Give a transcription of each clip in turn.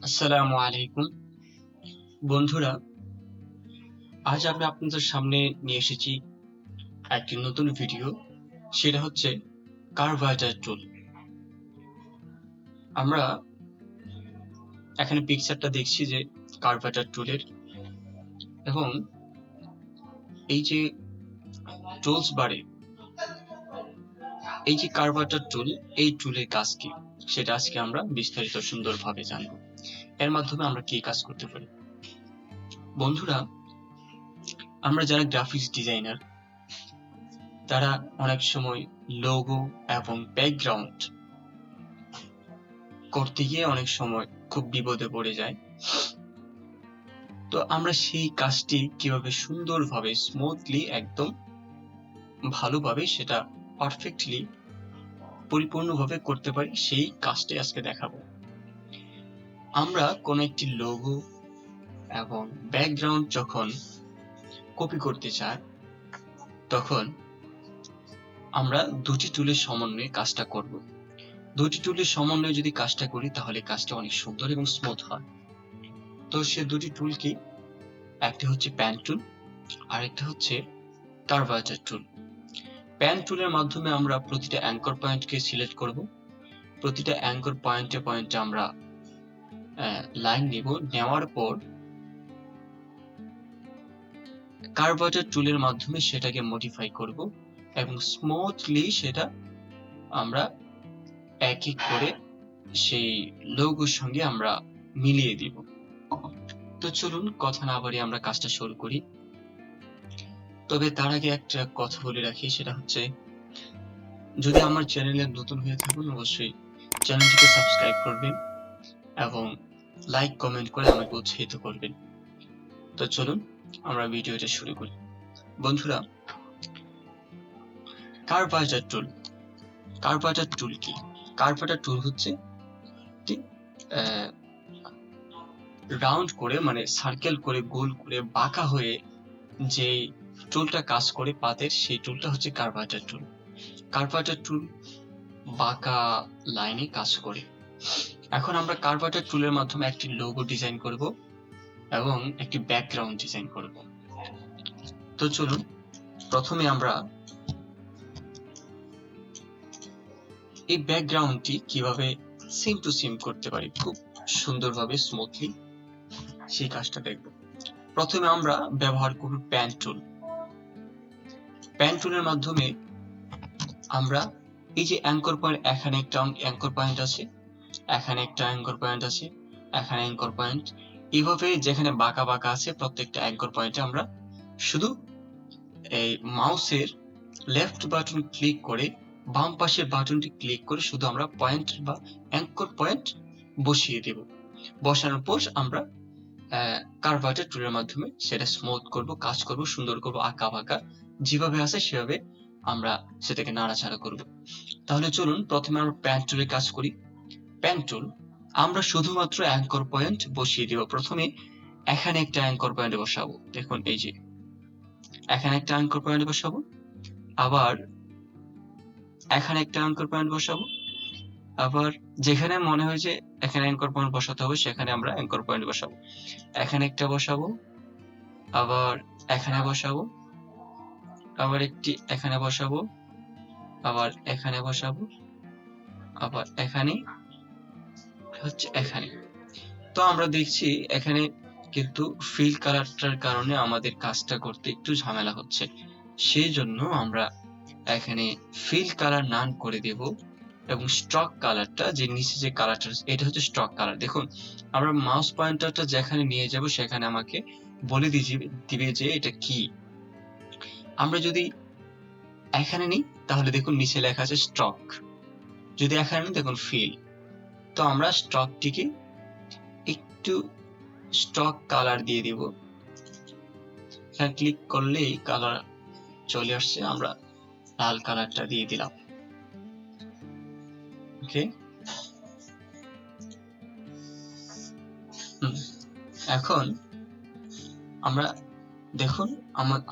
আসসালামু আলাইকুম বন্ধুরা, আজ আমি আপনাদের সামনে নিয়ে এসেছি একটি নতুন ভিডিও। সেটা হচ্ছে কার্ভাচার টুল। আমরা এখানে পিকচারটা দেখছি যে কার্ভাচার টুলের, এবং এই যে টুলস বারে এই যে কার্ভাচার টুল, এই টুলের কাজ কি সেটা আজকে আমরা বিস্তারিত সুন্দরভাবে জানব। এর মাধ্যমে আমরা কি কাজ করতে পারি। বন্ধুরা, আমরা যারা গ্রাফিক্স ডিজাইনার তারা অনেক সময় লোগো এবং ব্যাকগ্রাউন্ড করতে গিয়ে অনেক সময় খুব বিপদে পড়ে যায়। তো আমরা সেই কাজটি কিভাবে সুন্দরভাবে স্মুথলি একদম ভালোভাবে সেটা পারফেক্টলি পরিপূর্ণভাবে করতে পারি, সেই কাজটাই আজকে দেখাবো। আমরা কোনো একটি লোগো এবং ব্যাকগ্রাউন্ড যখন কপি করতে চাই, তখন আমরা দুটি টুলের সমন্বয়ে কাজটা করব। দুটি টুলের সমন্বয়ে যদি কাজটা করি তাহলে কাজটা অনেক সুন্দর এবং স্মুথ হয়। তো সে দুটি টুল কি? একটি হচ্ছে পেন টুল আর একটা হচ্ছে কার্ভাচার টুল। পেন টুলের মাধ্যমে আমরা প্রতিটা অ্যাঙ্কর পয়েন্টকে সিলেক্ট করব। প্রতিটা অ্যাঙ্কর পয়েন্টে আমরা লাইন নেব। নেওয়ার পর কার্ভাচার টুলের মাধ্যমে সেটাকে মডিফাই করব এবং স্মুথলি সেটা আমরা এক এক করে সেই লোগোর সঙ্গে আমরা মিলিয়ে দিব। তো চলুন কথা না বাড়িয়ে আমরা কাজটা শুরু করি। তবে তার আগে একটা কথা বলে রাখি, সেটা হচ্ছে যদি আমার চ্যানেলে নতুন হয়ে থাকুন অবশ্যই চ্যানেলটিকে সাবস্ক্রাইব করবেন এবং লাইক কমেন্ট করে আমাকে উৎসাহিত করবেন। তো চলুন আমরা ভিডিওটা শুরু করি। বন্ধুরা, কার্ভাচার টুল। কার্ভাচার টুল কি? কার্ভাচার টুল হচ্ছে রাউন্ড করে, মানে সার্কেল করে, গোল করে, বাঁকা হয়ে যে টুলটা কাজ করে পাতের, সেই টুলটা হচ্ছে কার্ভাচার টুল। কার্ভাচার টুল বাঁকা লাইনে কাজ করে। এখন আমরা কার্ভাচার টুলের মাধ্যমে একটি লোগো ডিজাইন করব এবং একটি ব্যাকগ্রাউন্ড ডিজাইন করব। তো চলুন প্রথমে আমরা এই ব্যাকগ্রাউন্ডটি কিভাবে সিম টু সিম করতে পারি খুব সুন্দরভাবে স্মুথলি, সেই কাজটা দেখব। প্রথমে আমরা ব্যবহার করব পেন টুল। পেন টুলের মাধ্যমে আমরা এই যে অ্যাঙ্কর পয়েন্ট, এখানে একটা অ্যাঙ্কর পয়েন্ট আছে, এখানে একটা অ্যাঙ্কর পয়েন্ট আছে, এখানে অ্যাঙ্কর পয়েন্ট, এইভাবে যেখানে বাঁকা বাঁকা আছে প্রত্যেকটা অ্যাঙ্কর পয়েন্টে আমরা শুধু এই মাউসের লেফট বাটন ক্লিক করে বাম পাশের বাটনটি ক্লিক করে শুধু আমরা পয়েন্ট বা অ্যাঙ্কর পয়েন্ট বসিয়ে দেব। বসানোর পর আমরা কার্ভাচার টুলের মাধ্যমে সেটা স্মুথ করব, কাজ করব, সুন্দর করব, আঁকা বাঁকা যেভাবে আছে সেভাবে আমরা সেটাকে নাড়াচাড়া করব। তাহলে চলুন প্রথমে আমরা পেন টুলে কাজ করি। পেন টুল আমরা শুধুমাত্র অ্যাঙ্কর পয়েন্ট বসিয়ে দেব। প্রথমে এখানে একটা অ্যাঙ্কর পয়েন্ট বসাবো, দেখুন এই যে এখানে একটা অ্যাঙ্কর পয়েন্ট বসাবো, আবার এখানে একটা অ্যাঙ্কর পয়েন্ট বসাবো, আবার যেখানে মনে হয় যে এখানে অ্যাঙ্কর পয়েন্ট বসাতে হবে সেখানে আমরা অ্যাঙ্কর পয়েন্ট বসাবো। এখানে একটা বসাবো, আবার এখানে বসাবো, আবার একটি এখানে বসাবো, আবার এখানে বসাবো, আবার এখানে হচ্ছে এখানে। তো আমরা দেখছি এখানে কিন্তু ফিল কালারটার কারণে আমাদের কাজটা করতে একটু ঝামেলা হচ্ছে, সেই জন্য আমরা এখানে ফিল কালার নান করে দেব এবং স্ট্রক কালারটা, যে নিচে যে কালারটা এটা হচ্ছে স্ট্রক কালার। দেখুন আমরা মাউস পয়েন্টারটা যেখানে নিয়ে যাব সেখানে আমাকে বলে দিবে যে এটা কি। আমরা যদি এখানে নিই তাহলে দেখুন নিচে লেখা আছে স্ট্রক, যদি এখানে নিই দেখুন ফিল। তো আমরা স্ট্রকটিকে একটু স্টক কালার দিয়ে দিব। এখানে ক্লিক করলেই কালার চলে আসছে, আমরা লাল কালারটা দিয়ে দিলাম। ওকে, এখন আমরা দেখুন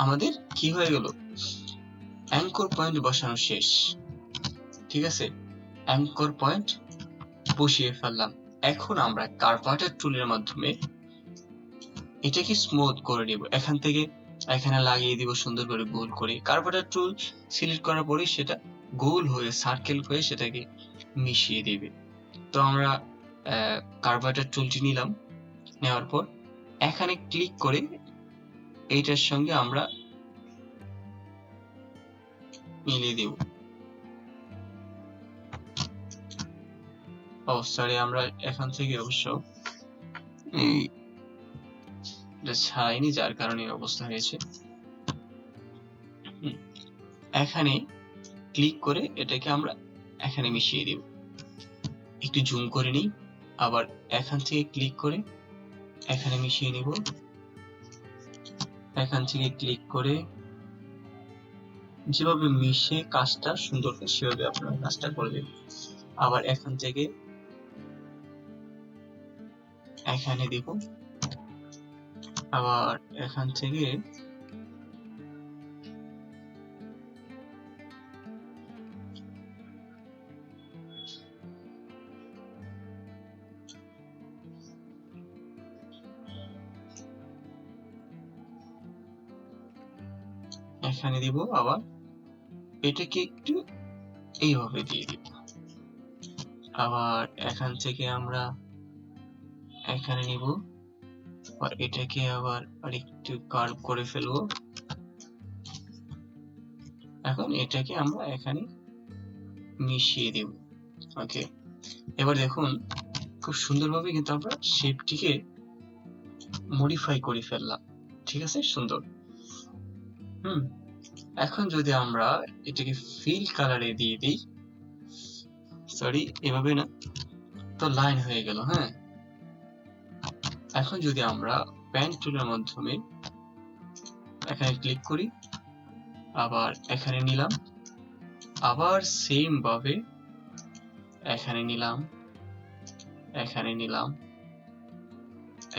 আমাদের কি হয়ে গেল, অ্যাঙ্কর পয়েন্ট বসানো শেষ। ঠিক আছে, অ্যাঙ্কর পয়েন্ট বসিয়ে ফেললাম এখন আমরা কার্ভাটার টুলের মাধ্যমে এটাকে স্মুথ করে নেব। এখান থেকে এখানে লাগিয়ে দিব সুন্দর করে গোল করে। কার্ভাটার টুল সিলেক্ট করার পরে সেটা গোল হয়ে সার্কেল হয়ে সেটাকে মিশিয়ে দেবে। তো আমরা কার্ভাটার টুলটি নিলাম, নেওয়ার পর এখানে ক্লিক করে এইটার সঙ্গে আমরা মিলিয়ে দেব। সরি, আমরা এখান থেকে অবশ্য এটা ছাড়াইনি, যার কারণে এই অবস্থা হয়েছে। এখানে ক্লিক করে এটাকে আমরা এখানে মিশিয়ে দেব। একটু জুম করে নিই, আবার এখান থেকে ক্লিক করে এখানে মিশিয়ে নিব। এখান থেকে ক্লিক করে যেভাবে মিশে কাজটা সুন্দর হয় সেভাবে আপনারা কাজটা করবেন। আবার এখান থেকে এখানে দিব, আবার এখান থেকে এখানে দিব, আবার এটাকে একটু এইভাবে দিয়ে দিব। আবার এখান থেকে আমরা এখানে নিব, আর এটাকে আবার আরেকটু কার্ভ করে ফেলবো। এখন এটাকে আমরা এখানে মিশিয়ে দেব। ওকে, এবার দেখুন খুব সুন্দরভাবে কিন্তু আমরা শেপটিকে মডিফাই করে ফেললাম। ঠিক আছে, সুন্দর। এখন যদি আমরা এটাকে ফিল কালারে দিয়ে দিই, সরি এভাবে না, তো লাইন হয়ে গেল। হ্যাঁ, এখন যদি আমরা পেন টুলের মাধ্যমে এখানে ক্লিক করি, আবার এখানে নিলাম, আবার সেম ভাবে এখানে নিলাম, এখানে নিলাম,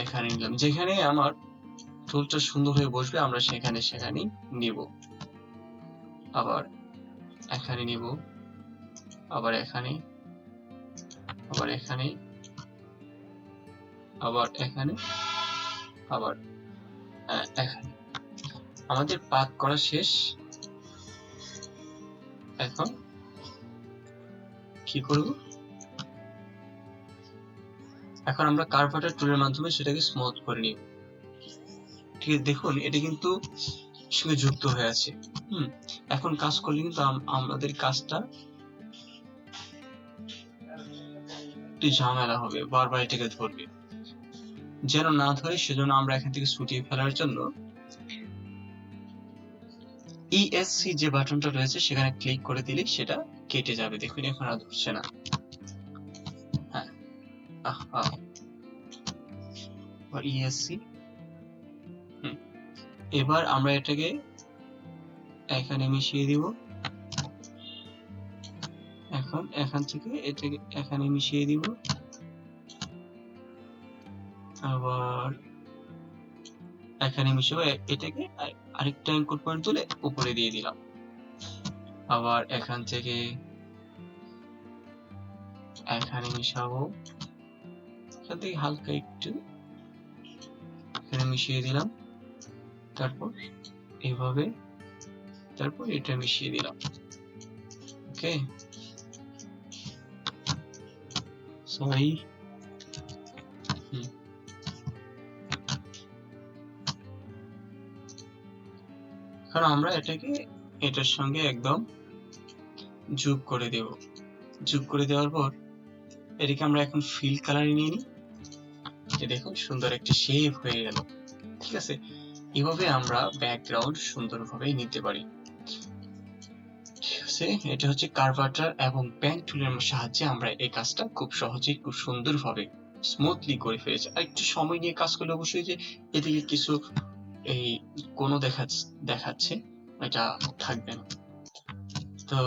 এখানে নিলাম, যেখানে আমার টুলটা সুন্দর হয়ে বসবে আমরা সেখানেই নিব। আবার এখানে নিব, আবার এখানে, আবার এখানে, আবার এখানে, আবার এখানে। আমাদের পাথ করা শেষ। এখন কি করব? এখন আমরা কার্ভাটার টুলের মাধ্যমে সেটাকে স্মুথ করে নিব। ঠিক আছে, দেখুন এটা কিন্তু সঙ্গে যুক্ত হয়ে আছে। এখন কাজ করলে কিন্তু আমাদের কাজটা একটু ঝামেলা হবে, বারবার এটাকে ধরবে। যেন না ধরে সেজন্য আমরা এখান থেকে ছুটিয়ে ফেলার জন্য ESC যে বাটনটা রয়েছে সেখানে ক্লিক করে দিলে সেটা কেটে যাবে। দেখুন এখন আর ধরছে না। হ্যাঁ, ESC। এবার আমরা এটাকে এখানে মিশিয়ে দিব। এখন এখান থেকে এটাকে এখানে মিশিয়ে দিব, আবার এখানে মিশাবো। এটাকে আরেকটা অ্যাঙ্কর পয়েন্ট তুলে উপরে দিয়ে দিলাম। আবার এখান থেকে এখানে মিশাবো, এখান থেকে হালকা একটু এখানে মিশিয়ে দিলাম, তারপর এইভাবে, তারপর এটা মিশিয়ে দিলাম। ওকে, সরি। কারণ আমরা এটাকে এটার সঙ্গে একদম যোগ করে দেব। যোগ করে দেওয়ার পর এটাকে আমরা এখন ফিল কালারে নিয়ে নিই। দেখুন সুন্দর একটা শেপ হয়ে গেল। ঠিক আছে, এভাবে আমরা ব্যাকগ্রাউন্ড সুন্দরভাবে নিতে পারি। ঠিক আছে, এটা হচ্ছে কার্ভাটার এবং পেন টুলের সাহায্যে আমরা এই কাজটা খুব সহজেই খুব সুন্দরভাবে স্মুথলি করে ফেলেছি। আর একটু সময় নিয়ে কাজ করলে অবশ্যই যে এদিকে কিছু এই কোনো দেখাচ্ছে এটা থাকবে না। তো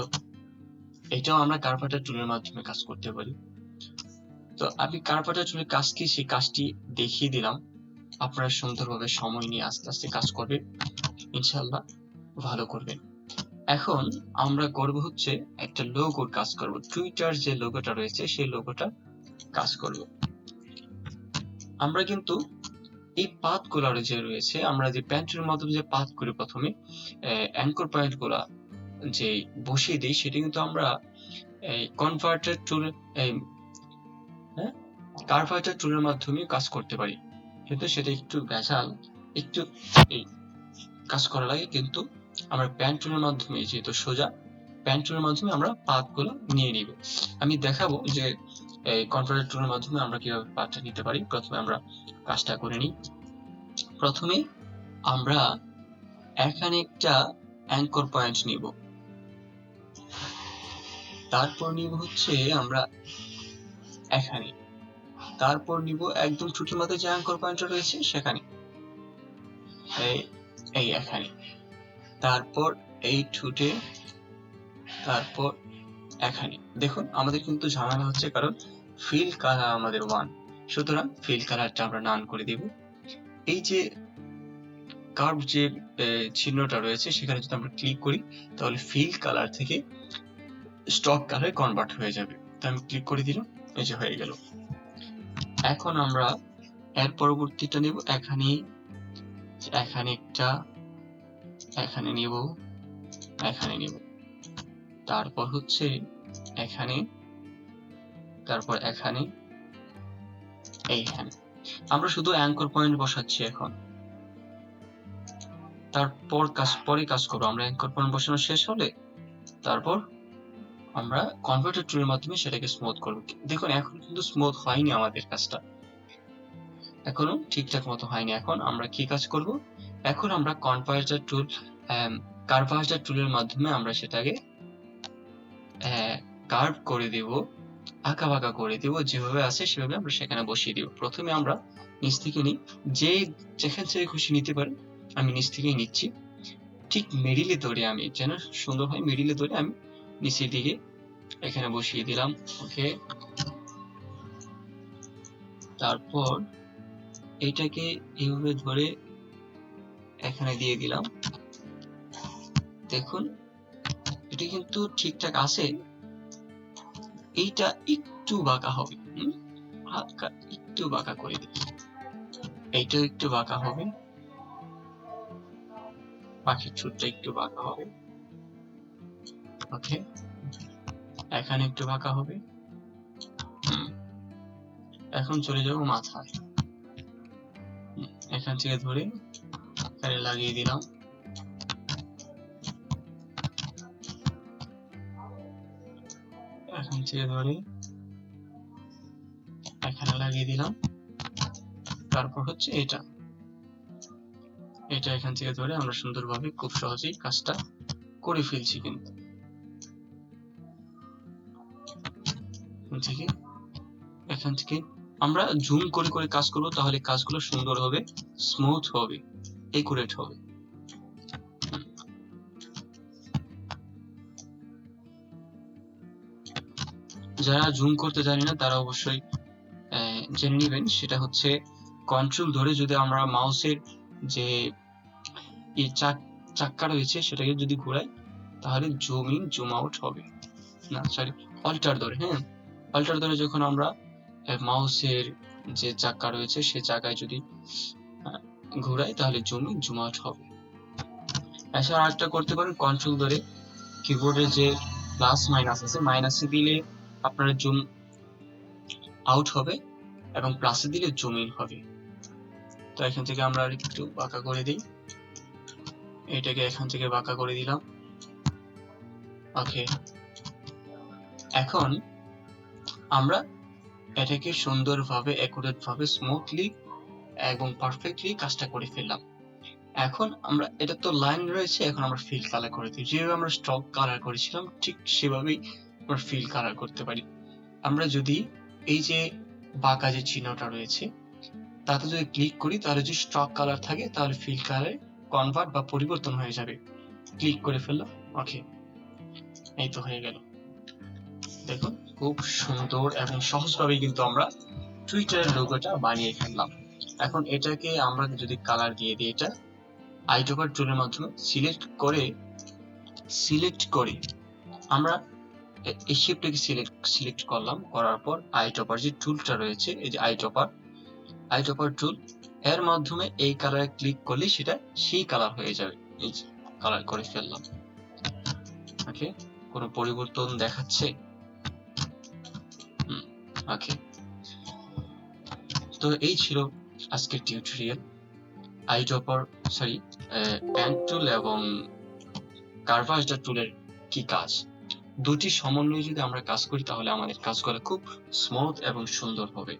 এটাও আমরা কার্ভাটার টুলের মাধ্যমে কাজ করতে পারি। তো আমি কার্ভাটার টুলের কাজ কি সেই কাজটি দেখিয়ে দিলাম। আপনারা সুন্দরভাবে সময় নিয়ে আস্তে আস্তে কাজ করবেন, ইনশাআল্লাহ ভালো করবেন। এখন আমরা করব হচ্ছে একটা লোগোর কাজ করব। টুইটার যে লোগোটা রয়েছে সেই লোগোটা কাজ করব। আমরা কিন্তু এই পাথ গুলো যে রয়েছে, আমরা যে পেন টুলের মাধ্যমে যে পাথ করি প্রথমে অ্যাঙ্কর পয়েন্ট গুলা যে বসিয়ে দিই, সেটা কিন্তু আমরা এই কনভার্টার টুল কার্ভাচার টুলের মাধ্যমে কাজ করতে পারি। কিন্তু সেটা একটু ভেজাল, একটু এই কাজ করা লাগে, কিন্তু আমরা পেন টুলের মাধ্যমে যেহেতু সোজা, পেন টুলের মাধ্যমে আমরা পাথ গুলো নিয়ে নিব। আমি দেখাবো যে এই কনভার্টার টুলের মাধ্যমে আমরা কিভাবে পাথটা নিতে পারি। প্রথমে আমরা কাজটা করে নিই। প্রথমে আমরা এখানে একটা অ্যাঙ্কর পয়েন্ট নিব, তারপর নিব হচ্ছে আমরা এখানে, তারপর নিব একদম ছুটির মধ্যে যে অ্যাঙ্কর পয়েন্টটা রয়েছে সেখানে, এই এখানে, তারপর এই ঠুটে, তারপর এখানে। দেখুন আমাদের কিন্তু ঝামেলা হচ্ছে, কারণ ফিল কালার আমাদের 1, সুতরাং ফিল কালারটা আমরা নান করে দিব। এই যে কার্ভ যে চিহ্নটা রয়েছে সেখানে যদি আমরা ক্লিক করি, তাহলে ফিল কালার থেকে স্টক কালারে কনভার্ট হয়ে যাবে। তো আমি ক্লিক করে দিলাম, এই যে হয়ে গেল। এখন আমরা এর পরবর্তীটা নেব, এখানে একটা, এখানে নিব, এখানে নিব, তারপর হচ্ছে এখানে, তারপর এখানে, এইখানে। আমরা শুধু অ্যাঙ্কর পয়েন্ট বসাচ্ছি এখন, তারপর পরে কাজ করবো। আমরা অ্যাঙ্কর পয়েন্ট বসানো শেষ হলে তারপর আমরা কনভার্টার টুলের মাধ্যমে সেটাকে স্মুথ করবো। দেখুন এখন কিন্তু স্মুথ হয়নি আমাদের কাজটা, এখনো ঠিকঠাক মতো হয়নি। এখন আমরা কি কাজ করব? এখন আমরা কার্ভাচার টুলের মাধ্যমে আমরা সেটাকে কার্ভ করে দেব, আঁকা বাঁকা করে দেব, যেভাবে আছে সেভাবে আমরা সেখানে বসিয়ে দিব। প্রথমে আমরা নিচ থেকে নিই, যেখান থেকে খুশি নিতে পারি, আমি নিচ থেকেই নিচ্ছি। ঠিক মিডিলে ধরে, আমি যেন সুন্দর হয়, মিডিলে ধরে আমি নিচের দিকে এখানে বসিয়ে দিলাম। ওকে, তারপর এইটাকে এইভাবে ধরে এখানে দিয়ে দিলাম। দেখুন এটা কিন্তু ঠিকঠাক আছে, এইটা একটু বাঁকা হবে, হালকা একটু বাঁকা করে দিই, এইটাও একটু বাঁকা হবে, পাখির ঠোঁটটা একটু বাঁকা হবে। ওকে, এখানে একটু বাঁকা হবে। এখন চলে যাব মাথায়, এখান থেকে ধরে এখানে লাগিয়ে দিলাম। এখান থেকে ধরে এখানে লাগিয়ে দিলাম। তারপর হচ্ছে এটা এখান থেকে ধরে আমরা সুন্দরভাবে খুব সহজেই কাজটা করে ফেলছি। কিন্তু এখান থেকে আমরা জুম করে করে কাজ করব, তাহলে কাজগুলো সুন্দর হবে, স্মুথ হবে, একুরেট হবে। যারা জুম করতে জানি না তারা অবশ্যই জেনে নেবেন। সেটা হচ্ছে কন্ট্রোল ধরে যদি আমরা মাউসের যে চাক্কা রয়েছে সেটাকে যদি ঘোরাই, তাহলে জুম ইন জুম আউট হবে না, সরি, অল্টার ধরে, অল্টার ধরে যখন আমরা মাউসের যে চাক্কা রয়েছে সেই চাকায় যদি ঘোরাই, তাহলে জুম ইন জুম আউট হবে। এছাড়া আরেকটা করতে পারেন, কন্ট্রোল ধরে কিবোর্ডে যে প্লাস মাইনাস আছে, মাইনাসে দিলে আপনার জুম আউট হবে এবং প্লাসে দিলে জুম ইন হবে। তো এখান থেকে আমরা একটু বাঁকা করে দিই, এটাকে এখান থেকে বাঁকা করে দিলাম। ওকে, এখন আমরা এটাকে সুন্দরভাবে, একুরেট ভাবে, স্মুথলি এবং পারফেক্টলি কাজটা করে ফেললাম। এখন আমরা, এটা তো লাইন রয়েছে, এখন আমরা ফিল কালার করে দিই। যেভাবে আমরা স্ট্রোক কালার করেছিলাম ঠিক সেভাবেই আমরা ফিল কালার করতে পারি। আমরা যদি এই যে বাঁকা যে চিহ্নটা রয়েছে তাতে যদি ক্লিক করি, তাহলে যদি স্ট্রোক কালার থাকে তাহলে ফিল কালারে কনভার্ট বা পরিবর্তন হয়ে যাবে। ক্লিক করে ফেললাম, ওকে, এই তো হয়ে গেল। দেখুন খুব সুন্দর এবং সহজভাবেই কিন্তু আমরা টুইটারের লোগোটা বানিয়ে ফেললাম। এখন এটাকে আমরা যদি কালার দিয়ে দিই, এটা আইটোপার টুলের মাধ্যমে সিলেক্ট করে আমরা এই শেপটাকে সিলেক্ট করলাম, করার পর আইটোপার যে টুলটা রয়েছে, এই যে আইটোপার, আইড্রপার টুল, এর মাধ্যমে এই কালারে ক্লিক করলে সেটা সেই কালার হয়ে যাবে। এই যে কালার করে ফেললাম। ওকে, কোনো পরিবর্তন দেখাচ্ছে? ওকে, তো এই ছিল আজকের টিউটোরিয়াল। আইড্রপার প্যান টুল এবং কার্ভার টুলের কি কাজ, দুটি সমন্বয়ে যদি আমরা কাজ করি তাহলে আমাদের কাজগুলো খুব স্মুথ এবং সুন্দর হবে।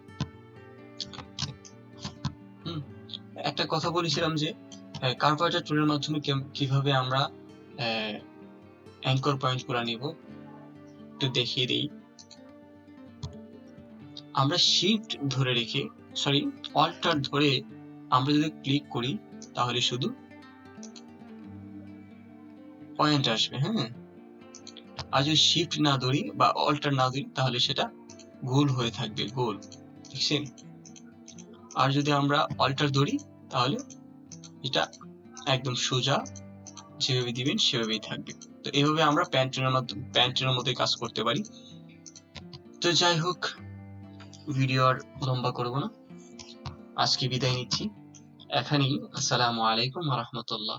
একটা কথা বলেছিলাম যে কার্ভার টুলের মাধ্যমে কিভাবে আমরা অ্যাঙ্কর পয়েন্ট গুলা নিব, একটু দেখিয়ে দিই। আমরা শিফট ধরে রেখে অল্টার ধরে আমরা যদি ক্লিক করি তাহলে শুধু পয়েন্ট আসবে। হ্যাঁ, আর যদি শিফট না ধরি বা অল্টার না ধরি তাহলে সেটা গোল হয়ে থাকবে, গোল, দেখছেন? আর যদি আমরা অল্টার ধরি তাহলে এটা একদম সোজা, যেভাবে দিবেন সেভাবেই থাকবে। তো এইভাবে আমরা প্যান্টের মধ্যে কাজ করতে পারি। তো যাই হোক, ভিডিও আর লম্বা করব না, আজকে বিদায় নিচ্ছি এখানেই। আসসালামু আলাইকুম ওয়া রাহমাতুল্লাহ।